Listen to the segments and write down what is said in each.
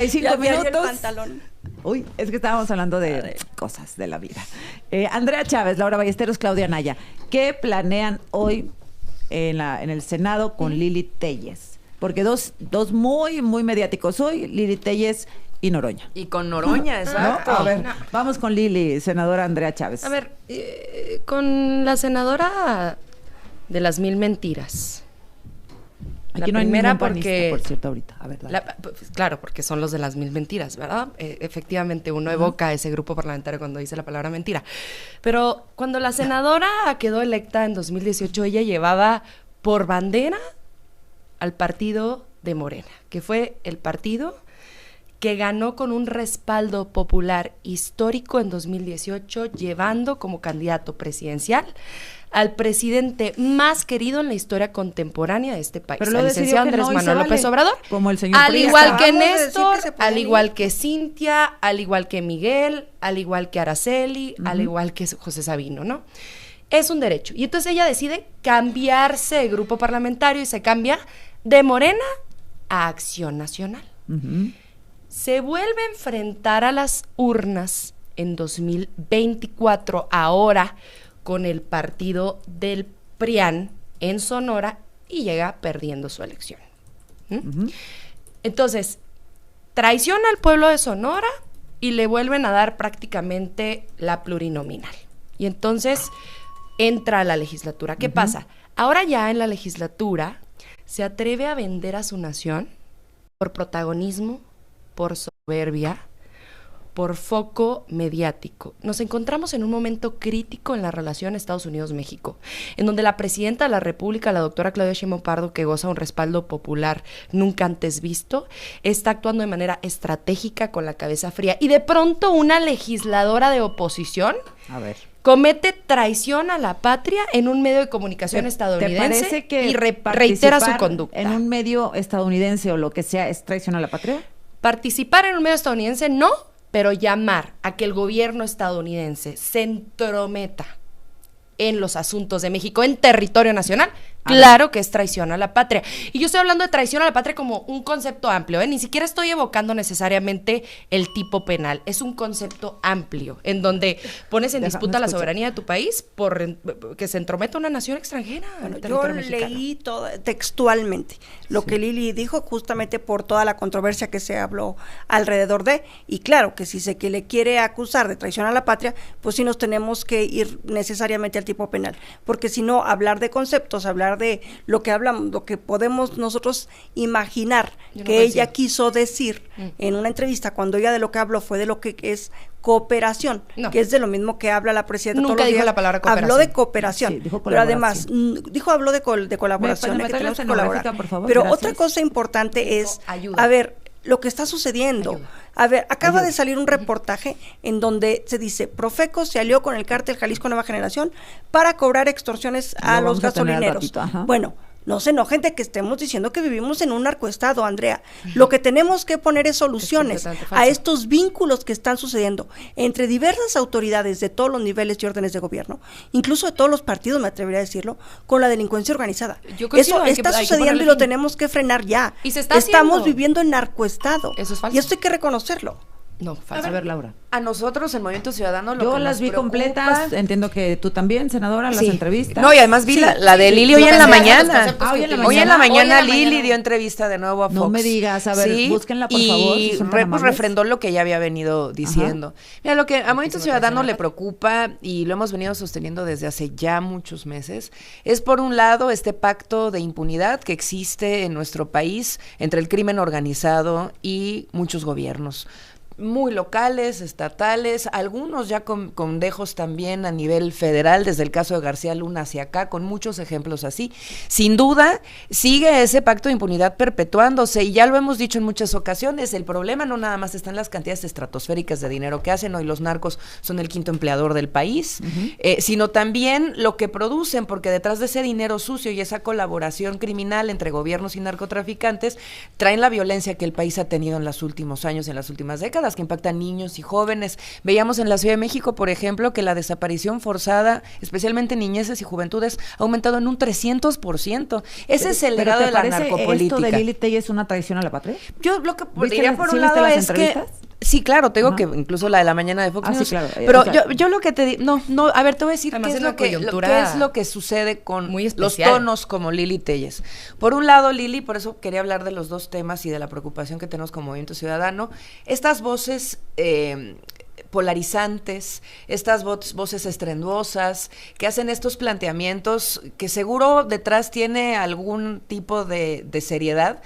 5 minutos. El pantalón. Uy, es que estábamos hablando de cosas de la vida. Andrea Chávez, Laura Ballesteros, Claudia Naya. ¿Qué planean hoy en el Senado con Lili Téllez? Porque dos muy, muy mediáticos hoy, Lili Téllez y Noroña. Y con Noroña, exacto. ¿No? A ver, vamos con Lili, senadora Andrea Chávez. A ver, con la senadora de las 1000 mentiras. Aquí no hay ningún panista, por cierto, ahorita. A ver, claro, porque son los de las 1000 mentiras, ¿verdad? Efectivamente, uno evoca a ese grupo parlamentario cuando dice la palabra mentira. Pero cuando la senadora quedó electa en 2018, ella llevaba por bandera al partido de Morena, que fue el partido que ganó con un respaldo popular histórico en 2018, llevando como candidato presidencial al presidente más querido en la historia contemporánea de este país, pero al licenciado Andrés Manuel López Obrador, como el señor al Priesta. igual que Néstor, al igual que Cintia, al igual que Miguel, al igual que Araceli, al igual que José Sabino, ¿no? Es un derecho. Y entonces ella decide cambiarse de grupo parlamentario y se cambia de Morena a Acción Nacional. Se vuelve a enfrentar a las urnas en 2024, ahora con el partido del PRIAN en Sonora, y llega perdiendo su elección. Entonces, traiciona al pueblo de Sonora y le vuelven a dar prácticamente la plurinominal. Y entonces entra a la legislatura. ¿Qué pasa? Ahora ya en la legislatura se atreve a vender a su nación por protagonismo, por soberbia, por foco mediático. Nos encontramos en un momento crítico en la relación Estados Unidos-México, en donde la presidenta de la República, la doctora Claudia Sheinbaum Pardo, que goza un respaldo popular nunca antes visto, está actuando de manera estratégica con la cabeza fría. Y de pronto una legisladora de oposición comete traición a la patria en un medio de comunicación estadounidense. ¿Te parece que y reitera su conducta? ¿En un medio estadounidense o lo que sea es traición a la patria? Participar en un medio estadounidense no, pero llamar a que el gobierno estadounidense se entrometa en los asuntos de México en territorio nacional, claro que es traición a la patria. Y yo estoy hablando de traición a la patria como un concepto amplio, ni siquiera estoy evocando necesariamente el tipo penal, es un concepto amplio, en donde pones en disputa la soberanía de tu país por que se entrometa una nación extranjera. Bueno, yo leí todo textualmente lo que Lili dijo, justamente por toda la controversia que se habló alrededor de, y claro que si se que le quiere acusar de traición a la patria, pues sí nos tenemos que ir necesariamente al tipo penal, porque si no, hablar de conceptos, hablar de lo que hablamos, lo que podemos nosotros imaginar que ella quiso decir en una entrevista, cuando ella de lo que habló fue de lo que es cooperación, que es de lo mismo que habla la presidenta. Nunca dijo la palabra cooperación. Habló de cooperación, sí, dijo pero además habló de colaboración, que tenemos que colaborar. Por favor, pero gracias. otra cosa importante es, ayuda. a ver, lo que está sucediendo. Ayuda. A ver, acaba de salir un reportaje en donde se dice, Profeco se alió con el cártel Jalisco Nueva Generación para cobrar extorsiones a los gasolineros. Bueno, no se enojen de que estemos diciendo que vivimos en un narcoestado, Andrea. Lo que tenemos que poner es soluciones a estos vínculos que están sucediendo entre diversas autoridades de todos los niveles y órdenes de gobierno, incluso de todos los partidos, me atrevería a decirlo, con la delincuencia organizada. Eso está sucediendo y lo tenemos que frenar ya. Y se está Estamos viviendo en narcoestado. Eso es falso. Y esto hay que reconocerlo. No, falso. A ver, Laura. A nosotros, en Movimiento Ciudadano, lo Yo que las nos vi preocupa... completas, entiendo que tú también, senadora, las entrevistas. No, y además vi la de Lili hoy en la mañana. Hoy en la mañana Lili dio entrevista de nuevo a Fox. No me digas, a ver, búsquenla por favor. Y pues refrendó lo que ella había venido diciendo. Mira, lo que a Movimiento Ciudadano le preocupa, y lo hemos venido sosteniendo desde hace ya muchos meses, es por un lado este pacto de impunidad que existe en nuestro país entre el crimen organizado y muchos gobiernos. Muy locales, estatales, algunos ya con dejos también a nivel federal, desde el caso de García Luna hacia acá, con muchos ejemplos así. Sin duda, sigue ese pacto de impunidad perpetuándose, y ya lo hemos dicho en muchas ocasiones, el problema no nada más está en las cantidades estratosféricas de dinero que hacen. Hoy los narcos son el quinto empleador del país, sino también lo que producen, porque detrás de ese dinero sucio y esa colaboración criminal entre gobiernos y narcotraficantes, traen la violencia que el país ha tenido en los últimos años, en las últimas décadas. masivas que impactan niños y jóvenes. Veíamos en la Ciudad de México, por ejemplo, que la desaparición forzada, especialmente en niñeces y juventudes, ha aumentado en un 300%. Ese es el legado de la narcopolítica. ¿Esto de Lili Telles es una traición a la patria? Yo lo que ¿Viste diría las- por sí un viste lado las es que... entrevistas? Sí, claro, te digo Ajá. que incluso la de la mañana de Fox Ah, sí, News. claro. Pero O sea, yo lo que te digo, no, a ver, te voy a decir Además, qué es, en una lo que, coyuntura qué es lo que sucede con muy los especial. tonos como Lili Telles. Por un lado, Lili, por eso quería hablar de los dos temas y de la preocupación que tenemos como Movimiento Ciudadano, estas voces polarizantes, estas voces estrenduosas, que hacen estos planteamientos que seguro detrás tiene algún tipo de seriedad,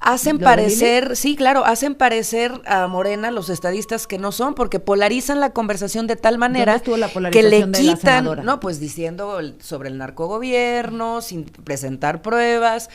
hacen ¿Lo de parecer, sí, claro, hacen parecer a Morena los estadistas que no son, porque polarizan la conversación de tal manera estuvo la que polarización le de la quitan, senadora? no, pues diciendo sobre el narcogobierno, sin presentar pruebas,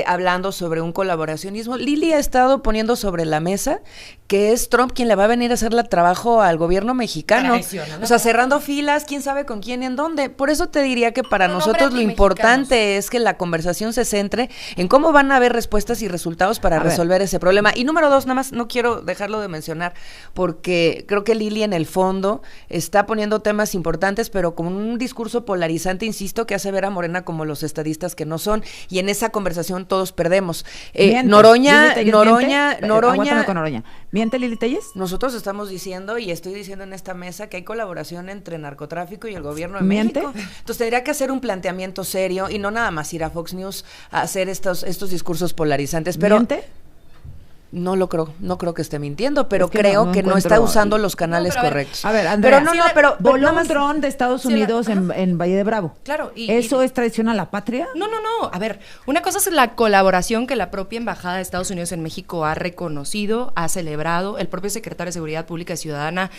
hablando sobre un colaboracionismo. Lili ha estado poniendo sobre la mesa que es Trump quien le va a venir a hacer el trabajo al gobierno mexicano. Traicionando. O sea, cerrando filas, quién sabe con quién y en dónde. Por eso te diría que para No, nosotros hombre, lo importante es que la conversación se centre en cómo van a haber respuestas y resultados para A ver. resolver ese problema. Y número 2, nada más no quiero dejarlo de mencionar, porque creo que Lili en el fondo está poniendo temas importantes, pero con un discurso polarizante, insisto, que hace ver a Morena como los estadistas que no son, y en esa conversación todos perdemos. Miente. Noroña, Lili Telles miente. Aguántame con Noroña. ¿Miente Lili Telles? nosotros estamos diciendo, y estoy diciendo en esta mesa, que hay colaboración entre narcotráfico y el gobierno de ¿Miente? México. Entonces tendría que hacer un planteamiento serio y no nada más ir a Fox News a hacer estos discursos polarizantes. Pero ¿Miente? no creo que esté mintiendo, pero Es que creo no que no encuentro- está usando los canales No, pero a ver, correctos. A ver, Andrea, pero voló nada un más- dron de Estados Sí, la- Unidos en Valle de Bravo. Claro, ¿Eso es traición a la patria? No. A ver, una cosa es la colaboración que la propia Embajada de Estados Unidos en México ha reconocido, ha celebrado. El propio secretario de Seguridad Pública y Ciudadana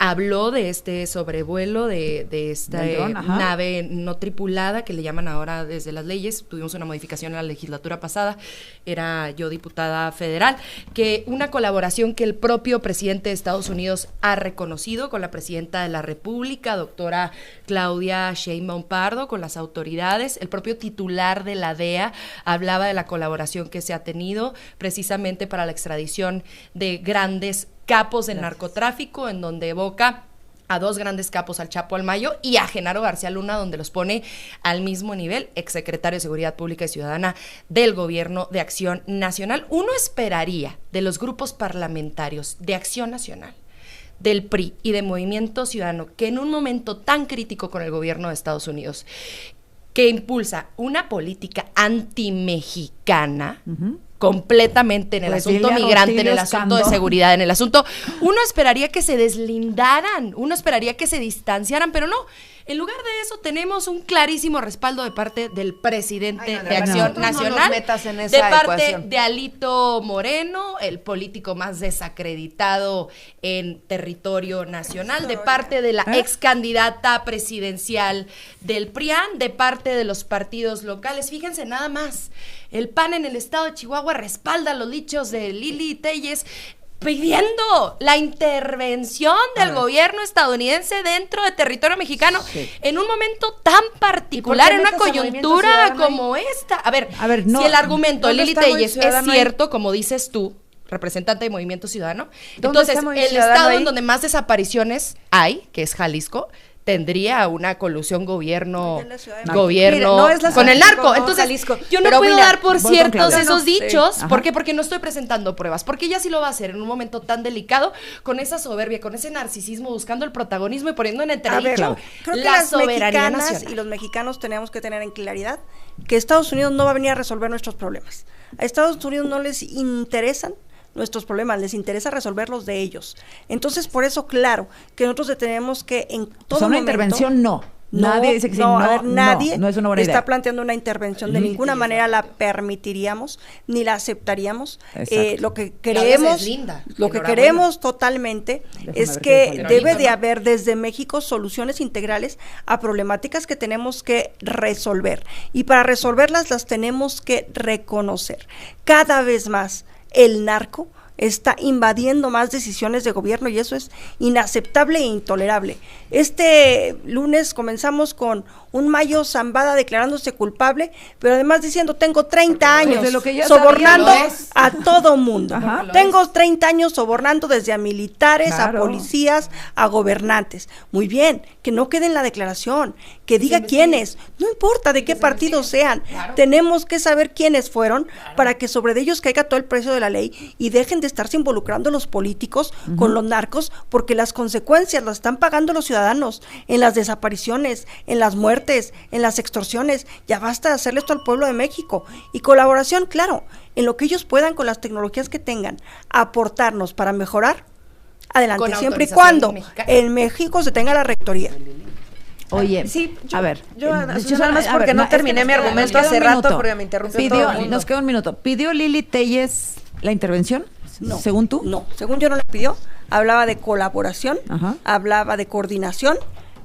habló de este sobrevuelo de esta Del dron, ajá. nave no tripulada, que le llaman ahora desde las leyes. Tuvimos una modificación en la legislatura pasada, era yo diputada federal, que una colaboración que el propio presidente de Estados Unidos ha reconocido con la presidenta de la República, doctora Claudia Sheinbaum Pardo, con las autoridades. El propio titular de la DEA hablaba de la colaboración que se ha tenido precisamente para la extradición de grandes capos del narcotráfico, en donde evoca a dos grandes capos, al Chapo Almayo y a Genaro García Luna, donde los pone al mismo nivel, exsecretario de Seguridad Pública y Ciudadana del Gobierno de Acción Nacional. Uno esperaría de los grupos parlamentarios de Acción Nacional, del PRI y de Movimiento Ciudadano, que en un momento tan crítico con el gobierno de Estados Unidos, que impulsa una política antimexicana, completamente en el Pues asunto Liliana migrante, en el Otilio asunto de Escandón. seguridad, en el asunto, uno esperaría que se deslindaran, uno esperaría que se distanciaran, pero no. En lugar de eso tenemos un clarísimo respaldo de parte del presidente de Acción no nos Nacional, metas en de esa parte ecuación. de Alito Moreno, el político más desacreditado en territorio nacional, de parte de la ex candidata presidencial del PRIAN, de parte de los partidos locales. Fíjense nada más, el PAN en el estado de Chihuahua respalda los dichos de Lili Telles, pidiendo la intervención del gobierno estadounidense dentro de territorio mexicano en un momento tan particular, en una metes a Movimiento coyuntura Ciudadano ahí? como esta. A ver, no, si el argumento de ¿dónde Lili está Movimiento Telles es Ciudadano ahí? cierto, como dices tú, representante de Movimiento Ciudadano, ¿Dónde entonces está Movimiento el Ciudadano estado ahí? en donde más desapariciones hay, que es Jalisco, tendría una colusión gobierno Aquí en la Ciudad de Mire, no es la con el Ciudad de narco. México, no, Entonces, Jalisco. yo no Pero puedo mira, dar por voy con ciertos Claudia. esos Sí. dichos. Ajá. ¿Por qué? Porque no estoy presentando pruebas. Porque ella sí lo va a hacer en un momento tan delicado, con esa soberbia, con ese narcisismo, buscando el protagonismo y poniendo en A ver, entredicho creo que la las soberanía mexicanas nacional. y los mexicanos tenemos que tener en claridad que Estados Unidos no va a venir a resolver nuestros problemas. A Estados Unidos no les interesan nuestros problemas, les interesa resolver los de ellos. Entonces, por eso, claro, que nosotros tenemos que en todo O sea, una momento... intervención no. Nadie dice que sí, no, no, a ver, nadie no es una buena está idea. planteando una intervención, de Lili ninguna Telles manera la la planteó. permitiríamos ni la aceptaríamos. Exacto. Lo que Claudia queremos, es linda, lo que enhorabuena. queremos totalmente Déjame es ver qué que dijo la debe Lili. de haber desde México soluciones integrales a problemáticas que tenemos que resolver, y para resolverlas las tenemos que reconocer. Cada vez más el narco está invadiendo más decisiones de gobierno y eso es inaceptable e intolerable. Este lunes comenzamos con un Mayo Zambada declarándose culpable, pero además diciendo, tengo 30 años de lo que ya sobornando sabía, ¿lo es? a todo mundo. Ajá. Tengo 30 años sobornando desde a militares, Claro. a policías, a gobernantes. Muy bien, que no quede en la declaración, que diga quiénes, no importa de qué partido sean, tenemos que saber quiénes fueron para que sobre de ellos caiga todo el precio de la ley y dejen de estarse involucrando los políticos con los narcos, porque las consecuencias las están pagando los ciudadanos en las desapariciones, en las muertes, en las extorsiones. Ya basta de hacerle esto al pueblo de México. Y colaboración, claro, en lo que ellos puedan con las tecnologías que tengan, aportarnos para mejorar, adelante, Con siempre y autorización cuando mexicana. en México se tenga la rectoría. Oye, Sí, a ver. Susana, más porque no terminé mi argumento nos queda hace un rato minuto. porque me interrumpió todo el mundo. Nos queda un minuto. ¿Pidió Lili Téllez la intervención? No. ¿Según tú? No, según yo no le pidió, hablaba de colaboración, Ajá. hablaba de coordinación,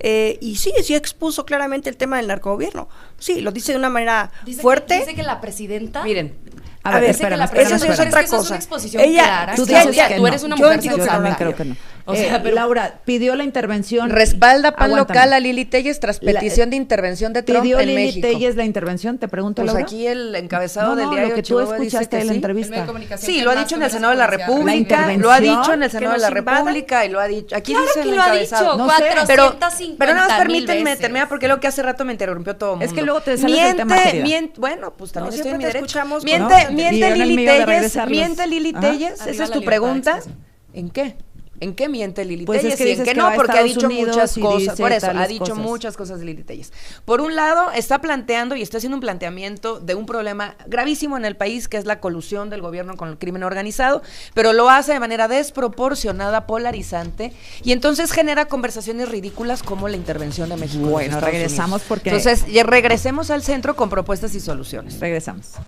y sí expuso claramente el tema del narcogobierno. Sí, lo dice de una manera fuerte. Dice que la presidenta... Miren, A ver, ver, espérame, la espérame, eso sí es espérame. otra Es que eso es cosa. una exposición Ella, clara. Tú sí, dices Claudia, que tú no. eres una Yo mujer digo que Yo no también la creo pidió. que no. O sea, pero- Laura, pidió la intervención. respalda PAN Aguántame. local a Lili Téllez tras petición de intervención de Trump ¿Pidió en Lili México. Téllez la intervención? Te pregunto, Pues Laura. aquí el encabezado No, del no, diario lo que tú Chihuahua dice escuchaste que en la sí. entrevista. Sí, lo ha dicho en el Senado de la República, intervención. lo ha dicho en el Senado de la Que nos invadan. República y lo ha dicho. Aquí Claro dice que el lo ha encabezado. dicho, No sé. 450 Pero nada más mil permítanme veces. terminar porque lo que hace rato me interrumpió todo el mundo. Es que luego te sales del tema, querida. Bueno, pues también No, estoy en mi siempre te derecho. escuchamos con Miente, orden. Y miente yo en el Lili mío de Téllez, regresarlos. miente Lili Ajá. Téllez, Arriba esa es la tu libertad de pregunta. expresión. ¿En qué? ¿En qué miente Lili Pues es Téllez que y en dices qué que va no? a Porque ha Estados dicho Unidos muchas y cosas. dice Por eso, ha tales dicho cosas. muchas cosas Lili Téllez. Por un lado, está planteando y está haciendo un planteamiento de un problema gravísimo en el país, que es la colusión del gobierno con el crimen organizado, pero lo hace de manera desproporcionada, polarizante, y entonces genera conversaciones ridículas como la intervención de México en los Bueno, Estados regresamos Unidos. porque- Entonces, ya regresemos al centro con propuestas y soluciones. Regresamos.